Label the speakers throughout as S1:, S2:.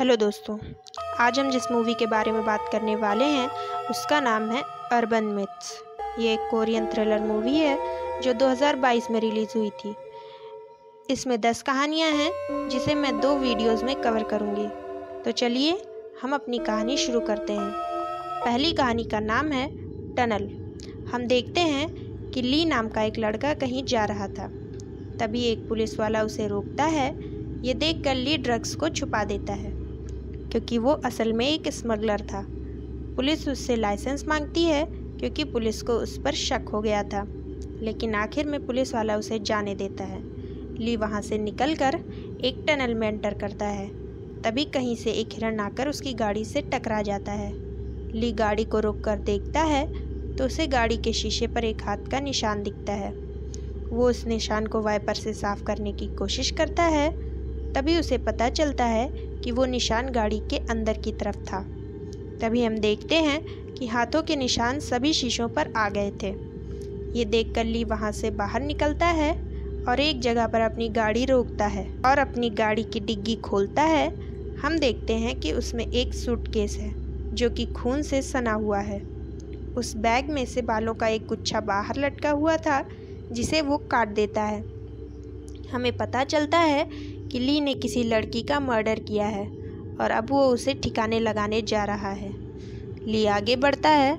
S1: Hello दोस्तों, आज हम जिस मूवी के बारे में बात करने वाले हैं उसका नाम है अर्बन मिथ्स। ये एक कोरियन थ्रिलर मूवी है जो 2022 में रिलीज़ हुई थी। इसमें 10 कहानियाँ हैं जिसे मैं 2 वीडियोस में कवर करूँगी। तो चलिए हम अपनी कहानी शुरू करते हैं। पहली कहानी का नाम है टनल। हम देखते हैं कि ली नाम का एक लड़का कहीं जा रहा था। तभी एक पुलिस वाला उसे रोकता है। ये देखकर ली ड्रग्स को छुपा देता है क्योंकि वो असल में एक स्मगलर था। पुलिस उससे लाइसेंस मांगती है क्योंकि पुलिस को उस पर शक हो गया था, लेकिन आखिर में पुलिस वाला उसे जाने देता है। ली वहाँ से निकलकर एक टनल में एंटर करता है। तभी कहीं से एक हिरण आकर उसकी गाड़ी से टकरा जाता है। ली गाड़ी को रोककर देखता है तो उसे गाड़ी के शीशे पर एक हाथ का निशान दिखता है। वो उस निशान को वाइपर से साफ करने की कोशिश करता है। तभी उसे पता चलता है कि वो निशान गाड़ी के अंदर की तरफ था। तभी हम देखते हैं कि हाथों के निशान सभी शीशों पर आ गए थे। ये देखकर ली वहाँ से बाहर निकलता है और एक जगह पर अपनी गाड़ी रोकता है और अपनी गाड़ी की डिग्गी खोलता है। हम देखते हैं कि उसमें एक सूटकेस है जो कि खून से सना हुआ है। उस बैग में से बालों का एक गुच्छा बाहर लटका हुआ था जिसे वो काट देता है। हमें पता चलता है कि ली ने किसी लड़की का मर्डर किया है और अब वो उसे ठिकाने लगाने जा रहा है। ली आगे बढ़ता है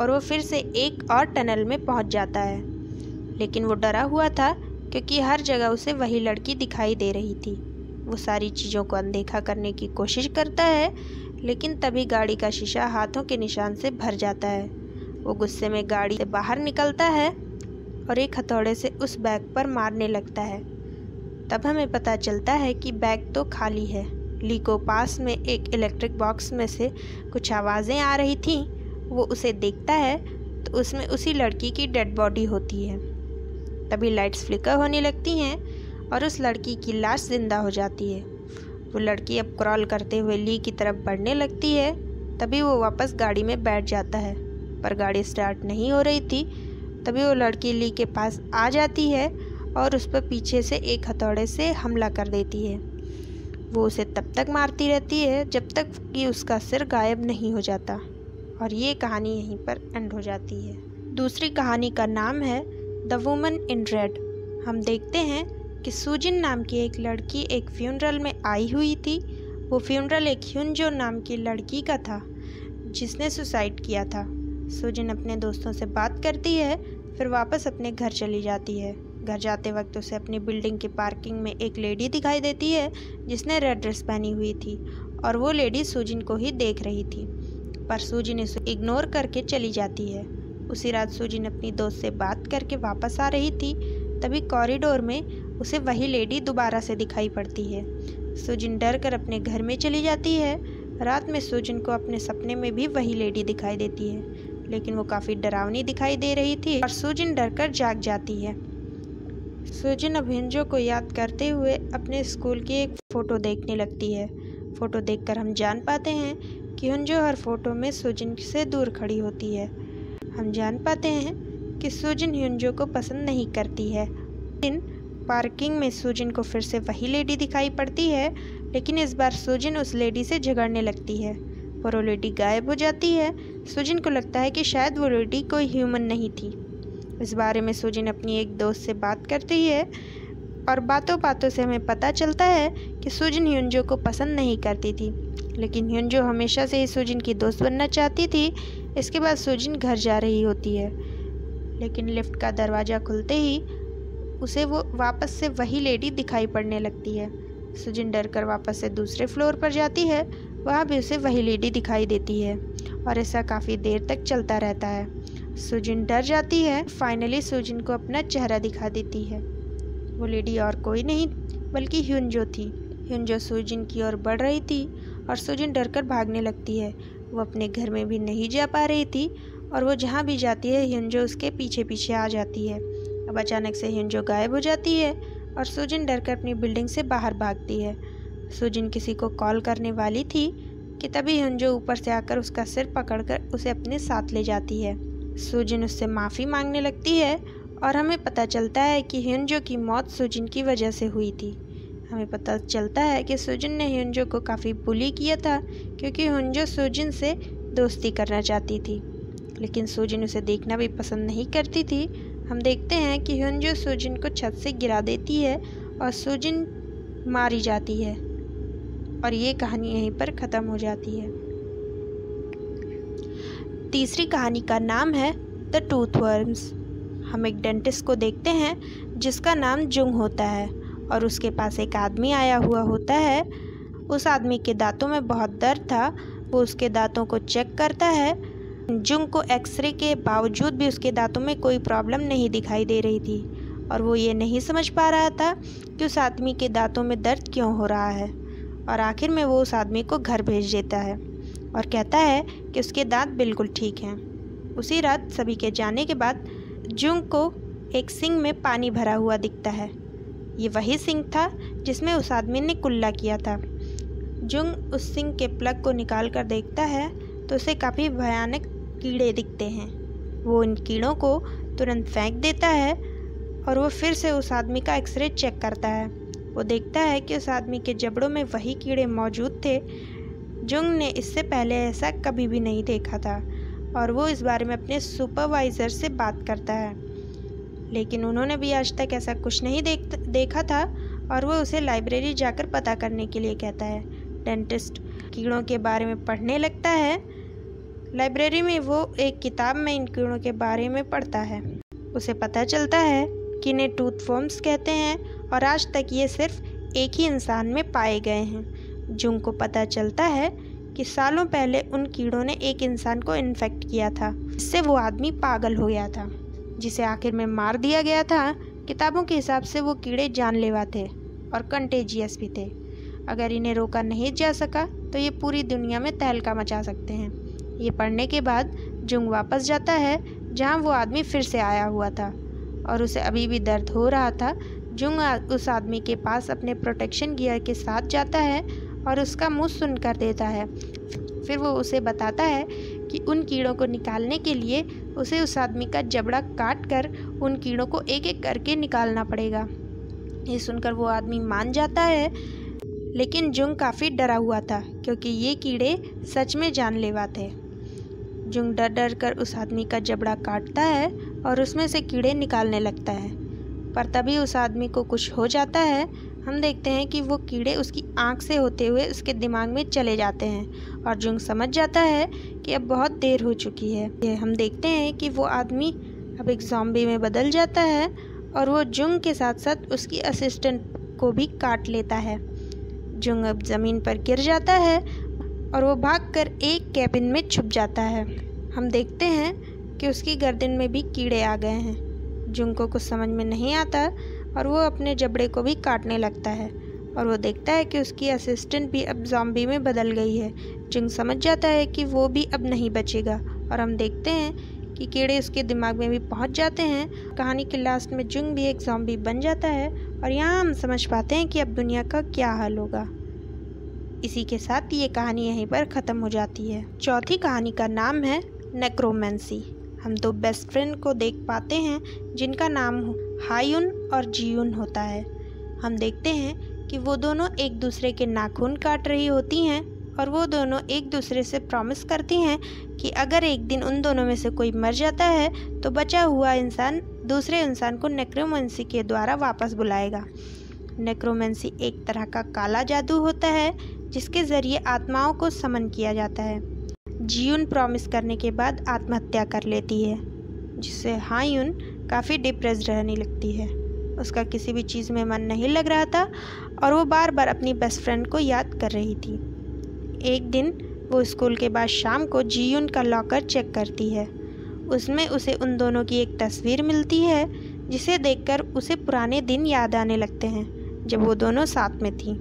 S1: और वो फिर से एक और टनल में पहुंच जाता है, लेकिन वो डरा हुआ था क्योंकि हर जगह उसे वही लड़की दिखाई दे रही थी। वो सारी चीज़ों को अनदेखा करने की कोशिश करता है, लेकिन तभी गाड़ी का शीशा हाथों के निशान से भर जाता है। वो गुस्से में गाड़ी से बाहर निकलता है और एक हथौड़े से उस बैग पर मारने लगता है। तब हमें पता चलता है कि बैग तो खाली है। ली को पास में एक इलेक्ट्रिक बॉक्स में से कुछ आवाज़ें आ रही थीं। वो उसे देखता है तो उसमें उसी लड़की की डेड बॉडी होती है। तभी लाइट्स फ्लिकर होने लगती हैं और उस लड़की की लाश जिंदा हो जाती है। वो लड़की अब क्रॉल करते हुए ली की तरफ बढ़ने लगती है। तभी वो वापस गाड़ी में बैठ जाता है, पर गाड़ी स्टार्ट नहीं हो रही थी। तभी वो लड़की ली के पास आ जाती है और उस पर पीछे से एक हथौड़े से हमला कर देती है। वो उसे तब तक मारती रहती है जब तक कि उसका सिर गायब नहीं हो जाता, और ये कहानी यहीं पर एंड हो जाती है। दूसरी कहानी का नाम है द वुमन इन रेड। हम देखते हैं कि सुजिन नाम की एक लड़की एक फ्यूनरल में आई हुई थी। वो फ्यूनरल एक ह्युनजो नाम की लड़की का था जिसने सुसाइड किया था। सुजिन अपने दोस्तों से बात करती है, फिर वापस अपने घर चली जाती है। घर जाते वक्त उसे अपनी बिल्डिंग की पार्किंग में एक लेडी दिखाई देती है जिसने रेड ड्रेस पहनी हुई थी, और वो लेडी सुजिन को ही देख रही थी, पर सुजिन इसे इग्नोर करके चली जाती है। उसी रात सुजिन अपनी दोस्त से बात करके वापस आ रही थी। तभी कॉरिडोर में उसे वही लेडी दोबारा से दिखाई पड़ती है। सुजिन डर कर अपने घर में चली जाती है। रात में सुजिन को अपने सपने में भी वही लेडी दिखाई देती है, लेकिन वो काफ़ी डरावनी दिखाई दे रही थी और सुजिन डर कर जाग जाती है। सुजिन अब ह्युनजो को याद करते हुए अपने स्कूल की एक फ़ोटो देखने लगती है। फ़ोटो देखकर हम जान पाते हैं कि ह्युनजो हर फोटो में सुजिन से दूर खड़ी होती है। हम जान पाते हैं कि सुजिन ह्युनजो को पसंद नहीं करती है। इन पार्किंग में सुजिन को फिर से वही लेडी दिखाई पड़ती है, लेकिन इस बार सुजिन उस लेडी से झगड़ने लगती है, पर वो लेडी गायब हो जाती है। सुजिन को लगता है कि शायद वो लेडी कोई ह्यूमन नहीं थी। इस बारे में सुजिन अपनी एक दोस्त से बात करती है और बातों बातों से हमें पता चलता है कि सुजिन ह्युनजो को पसंद नहीं करती थी, लेकिन ह्युनजो हमेशा से ही सुजिन की दोस्त बनना चाहती थी। इसके बाद सुजिन घर जा रही होती है, लेकिन लिफ्ट का दरवाज़ा खुलते ही उसे वो वापस से वही लेडी दिखाई पड़ने लगती है। सुजिन डर कर वापस से दूसरे फ्लोर पर जाती है। वहाँ भी उसे वही लेडी दिखाई देती है और ऐसा काफ़ी देर तक चलता रहता है। सुजिन डर जाती है। फाइनली सुजिन को अपना चेहरा दिखा देती है। वो लेडी और कोई नहीं बल्कि ह्युनजो थी। ह्युनजो सुजिन की ओर बढ़ रही थी और सुजिन डरकर भागने लगती है। वो अपने घर में भी नहीं जा पा रही थी और वो जहाँ भी जाती है ह्युनजो उसके पीछे पीछे आ जाती है। अब अचानक से ह्युनजो गायब हो जाती है और सुजिन डरकर अपनी बिल्डिंग से बाहर भागती है। सुजिन किसी को कॉल करने वाली थी कि तभी ह्युनजो ऊपर से आकर उसका सिर पकड़कर उसे अपने साथ ले जाती है। सुजिन उससे माफ़ी मांगने लगती है और हमें पता चलता है कि ह्युनजो की मौत सुजिन की वजह से हुई थी। हमें पता चलता है कि सुजिन ने ह्योंजो को काफ़ी बुली किया था क्योंकि ह्योंजो सुजिन से दोस्ती करना चाहती थी, लेकिन सुजिन उसे देखना भी पसंद नहीं करती थी। हम देखते हैं कि ह्योंजो सुजिन को छत से गिरा देती है और सुजिन मारी जाती है और ये कहानी यहीं पर ख़त्म हो जाती है। तीसरी कहानी का नाम है द टूथ वर्म्स। हम एक डेंटिस्ट को देखते हैं जिसका नाम जुंग होता है और उसके पास एक आदमी आया हुआ होता है। उस आदमी के दांतों में बहुत दर्द था। वो उसके दांतों को चेक करता है। जुंग को एक्सरे के बावजूद भी उसके दांतों में कोई प्रॉब्लम नहीं दिखाई दे रही थी और वो ये नहीं समझ पा रहा था कि उस आदमी के दांतों में दर्द क्यों हो रहा है। और आखिर में वो उस आदमी को घर भेज देता है और कहता है कि उसके दांत बिल्कुल ठीक हैं। उसी रात सभी के जाने के बाद जुंग को एक सिंक में पानी भरा हुआ दिखता है। ये वही सिंक था जिसमें उस आदमी ने कुल्ला किया था। जुंग उस सिंक के प्लग को निकाल कर देखता है तो उसे काफ़ी भयानक कीड़े दिखते हैं। वो इन कीड़ों को तुरंत फेंक देता है और वो फिर से उस आदमी का एक्सरे चेक करता है। वो देखता है कि उस आदमी के जबड़ों में वही कीड़े मौजूद थे। जुंग ने इससे पहले ऐसा कभी भी नहीं देखा था और वो इस बारे में अपने सुपरवाइज़र से बात करता है, लेकिन उन्होंने भी आज तक ऐसा कुछ नहीं देखा था और वो उसे लाइब्रेरी जाकर पता करने के लिए कहता है। डेंटिस्ट कीड़ों के बारे में पढ़ने लगता है। लाइब्रेरी में वो एक किताब में इन कीड़ों के बारे में पढ़ता है। उसे पता चलता है कि इन्हें टूथ वर्म्स कहते हैं और आज तक ये सिर्फ एक ही इंसान में पाए गए हैं। जुंग को पता चलता है कि सालों पहले उन कीड़ों ने एक इंसान को इन्फेक्ट किया था, जिससे वो आदमी पागल हो गया था, जिसे आखिर में मार दिया गया था। किताबों के हिसाब से वो कीड़े जानलेवा थे और कंटेजियस भी थे। अगर इन्हें रोका नहीं जा सका तो ये पूरी दुनिया में तहलका मचा सकते हैं। ये पढ़ने के बाद जुंग वापस जाता है जहाँ वो आदमी फिर से आया हुआ था और उसे अभी भी दर्द हो रहा था। जुंग उस आदमी के पास अपने प्रोटेक्शन गियर के साथ जाता है और उसका मुंह सुन कर देता है। फिर वो उसे बताता है कि उन कीड़ों को निकालने के लिए उसे उस आदमी का जबड़ा काट कर उन कीड़ों को एक एक करके निकालना पड़ेगा। ये सुनकर वो आदमी मान जाता है, लेकिन जुंग काफ़ी डरा हुआ था क्योंकि ये कीड़े सच में जानलेवा थे। जुंग डर डर कर उस आदमी का जबड़ा काटता है और उसमें से कीड़े निकालने लगता है, पर तभी उस आदमी को कुछ हो जाता है। हम देखते हैं कि वो कीड़े उसकी आंख से होते हुए उसके दिमाग में चले जाते हैं और जुंग समझ जाता है कि अब बहुत देर हो चुकी है। हम देखते हैं कि वो आदमी अब एक ज़ॉम्बी में बदल जाता है और वो जुंग के साथ साथ उसकी असिस्टेंट को भी काट लेता है। जुंग अब ज़मीन पर गिर जाता है और वो भागकर एक कैबिन में छुप जाता है। हम देखते हैं कि उसकी गर्दन में भी कीड़े आ गए हैं। जुंग को कुछ समझ में नहीं आता और वो अपने जबड़े को भी काटने लगता है और वो देखता है कि उसकी असिस्टेंट भी अब ज़ॉम्बी में बदल गई है। जुंग समझ जाता है कि वो भी अब नहीं बचेगा और हम देखते हैं कि कीड़े उसके दिमाग में भी पहुंच जाते हैं। कहानी के लास्ट में जुंग भी एक ज़ॉम्बी बन जाता है और यहाँ हम समझ पाते हैं कि अब दुनिया का क्या हाल होगा। इसी के साथ ये कहानी यहीं पर ख़त्म हो जाती है। चौथी कहानी का नाम है नेक्रोमेंसी। हम दो बेस्ट फ्रेंड को देख पाते हैं जिनका नाम हायुन और जियुन होता है। हम देखते हैं कि वो दोनों एक दूसरे के नाखून काट रही होती हैं और वो दोनों एक दूसरे से प्रॉमिस करती हैं कि अगर एक दिन उन दोनों में से कोई मर जाता है तो बचा हुआ इंसान दूसरे इंसान को नेक्रोमेंसी के द्वारा वापस बुलाएगा। नेक्रोमेंसी एक तरह का काला जादू होता है जिसके ज़रिए आत्माओं को समन किया जाता है। जियुन प्रॉमिस करने के बाद आत्महत्या कर लेती है, जिससे हायुन काफ़ी डिप्रेस्ड रहने लगती है। उसका किसी भी चीज़ में मन नहीं लग रहा था और वो बार बार अपनी बेस्ट फ्रेंड को याद कर रही थी। एक दिन वो स्कूल के बाद शाम को जियुन का लॉकर चेक करती है। उसमें उसे उन दोनों की एक तस्वीर मिलती है जिसे देखकर उसे पुराने दिन याद आने लगते हैं जब वो दोनों साथ में थी।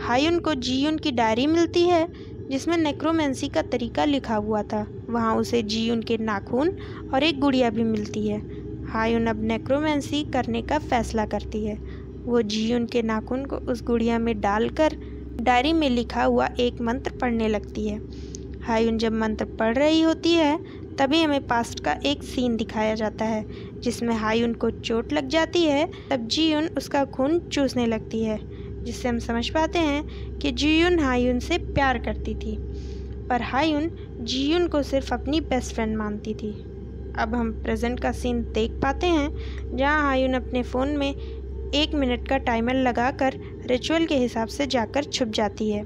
S1: हायुन को जियुन की डायरी मिलती है जिसमें नेक्रोमेंसी का तरीका लिखा हुआ था। वहाँ उसे जियुन के नाखून और एक गुड़िया भी मिलती है। हायुन अब नेक्रोमेंसी करने का फैसला करती है। वो जियुन के नाखून को उस गुड़िया में डालकर डायरी में लिखा हुआ एक मंत्र पढ़ने लगती है। हायुन जब मंत्र पढ़ रही होती है तभी हमें पास्ट का एक सीन दिखाया जाता है जिसमें हायुन को चोट लग जाती है। तब जियुन उसका खून चूसने लगती है। जिससे हम समझ पाते हैं कि जीयुन हायुन से प्यार करती थी, पर हायुन जीयुन को सिर्फ अपनी बेस्ट फ्रेंड मानती थी। अब हम प्रेजेंट का सीन देख पाते हैं जहां हायुन अपने फ़ोन में 1 मिनट का टाइमर लगाकर रिचुअल के हिसाब से जाकर छुप जाती है।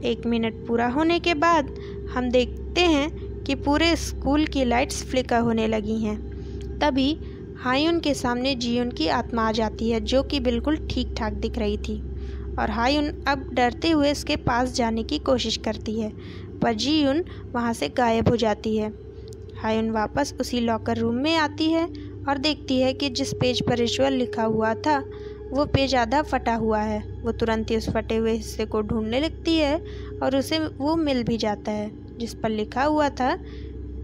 S1: 1 मिनट पूरा होने के बाद हम देखते हैं कि पूरे स्कूल की लाइट्स फ्लिकर होने लगी हैं। तभी हायुन के सामने जीयुन की आत्मा आ जाती है, जो कि बिल्कुल ठीक ठाक दिख रही थी, और हायुन अब डरते हुए इसके पास जाने की कोशिश करती है, पर जीयुन वहाँ से गायब हो जाती है। हायुन वापस उसी लॉकर रूम में आती है और देखती है कि जिस पेज पर रिचुअल लिखा हुआ था वो पेज आधा फटा हुआ है। वो तुरंत ही उस फटे हुए हिस्से को ढूंढने लगती है और उसे वो मिल भी जाता है, जिस पर लिखा हुआ था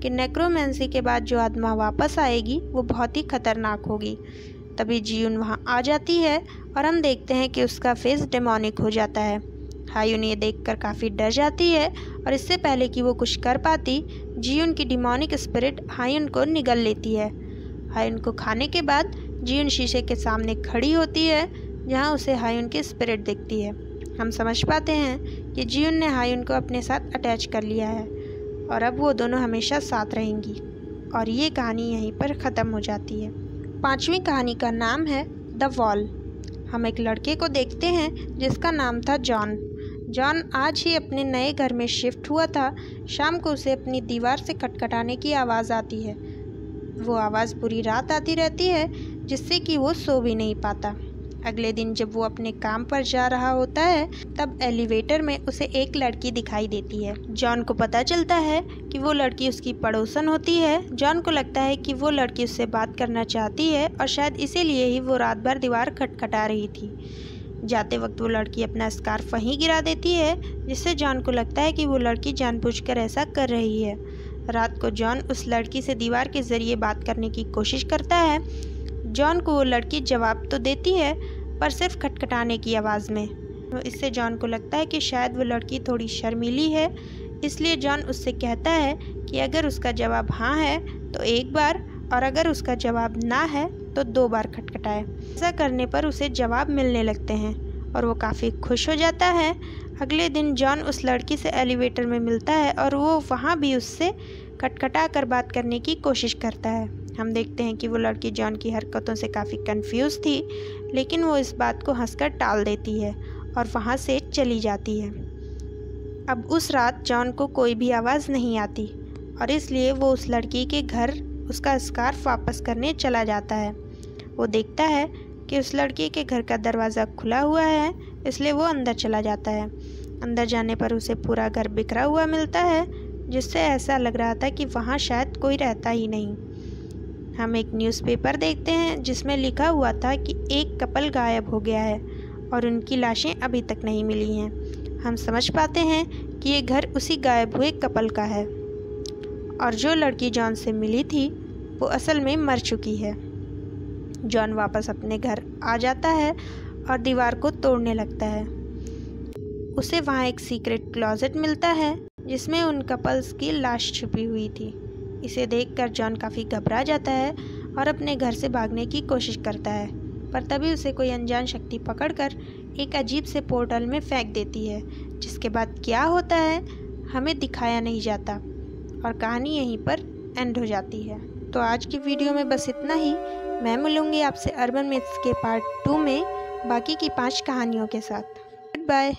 S1: कि नेक्रोमेंसी के बाद जो आत्मा वापस आएगी वो बहुत ही खतरनाक होगी। तभी जीयुन वहाँ आ जाती है और हम देखते हैं कि उसका फेस डेमोनिक हो जाता है। हायुन ये देखकर काफ़ी डर जाती है और इससे पहले कि वो कुछ कर पाती, जीयुन की डिमोनिक स्पिरिट हायुन को निगल लेती है। हायुन को खाने के बाद जीयुन शीशे के सामने खड़ी होती है जहाँ उसे हायुन की स्पिरिट दिखती है। हम समझ पाते हैं कि जीयुन ने हायुन को अपने साथ अटैच कर लिया है और अब वो दोनों हमेशा साथ रहेंगी, और ये कहानी यहीं पर ख़त्म हो जाती है। 5वीं कहानी का नाम है द वॉल। हम एक लड़के को देखते हैं जिसका नाम था जॉन। जॉन आज ही अपने नए घर में शिफ्ट हुआ था। शाम को उसे अपनी दीवार से खटखटाने की आवाज़ आती है। वो आवाज़ पूरी रात आती रहती है, जिससे कि वो सो भी नहीं पाता। अगले दिन जब वो अपने काम पर जा रहा होता है, तब एलिवेटर में उसे एक लड़की दिखाई देती है। जॉन को पता चलता है कि वो लड़की उसकी पड़ोसन होती है। जॉन को लगता है कि वो लड़की उससे बात करना चाहती है और शायद इसीलिए ही वो रात भर दीवार खटखटा रही थी। जाते वक्त वो लड़की अपना स्कार्फ वहीं गिरा देती है, जिससे जॉन को लगता है कि वो लड़की जानबूझकर ऐसा कर रही है। रात को जॉन उस लड़की से दीवार के ज़रिए बात करने की कोशिश करता है। जॉन को वो लड़की जवाब तो देती है, पर सिर्फ खटखटाने की आवाज़ में। तो इससे जॉन को लगता है कि शायद वो लड़की थोड़ी शर्मीली है, इसलिए जॉन उससे कहता है कि अगर उसका जवाब हाँ है तो 1 बार, और अगर उसका जवाब ना है तो 2 बार खटखटाए। ऐसा करने पर उसे जवाब मिलने लगते हैं और वो काफ़ी खुश हो जाता है। अगले दिन जॉन उस लड़की से एलिवेटर में मिलता है और वो वहाँ भी उससे खटखटा कर बात करने की कोशिश करता है। हम देखते हैं कि वो लड़की जॉन की हरकतों से काफ़ी कंफ्यूज थी, लेकिन वो इस बात को हंसकर टाल देती है और वहाँ से चली जाती है। अब उस रात जॉन को कोई भी आवाज़ नहीं आती और इसलिए वो उस लड़की के घर उसका स्कार्फ वापस करने चला जाता है। वो देखता है कि उस लड़की के घर का दरवाज़ा खुला हुआ है, इसलिए वो अंदर चला जाता है। अंदर जाने पर उसे पूरा घर बिखरा हुआ मिलता है, जिससे ऐसा लग रहा था कि वहाँ शायद कोई रहता ही नहीं। हम एक न्यूज़पेपर देखते हैं जिसमें लिखा हुआ था कि एक कपल गायब हो गया है और उनकी लाशें अभी तक नहीं मिली हैं। हम समझ पाते हैं कि ये घर उसी गायब हुए कपल का है और जो लड़की जॉन से मिली थी वो असल में मर चुकी है। जॉन वापस अपने घर आ जाता है और दीवार को तोड़ने लगता है। उसे वहाँ एक सीक्रेट क्लोजेट मिलता है जिसमें उन कपल्स की लाश छुपी हुई थी। इसे देखकर जॉन काफ़ी घबरा जाता है और अपने घर से भागने की कोशिश करता है, पर तभी उसे कोई अनजान शक्ति पकड़कर एक अजीब से पोर्टल में फेंक देती है, जिसके बाद क्या होता है हमें दिखाया नहीं जाता और कहानी यहीं पर एंड हो जाती है। तो आज की वीडियो में बस इतना ही। मैं मिलूँगी आपसे अर्बन मिथ्स के पार्ट 2 में बाकी की 5 कहानियों के साथ। Good bye.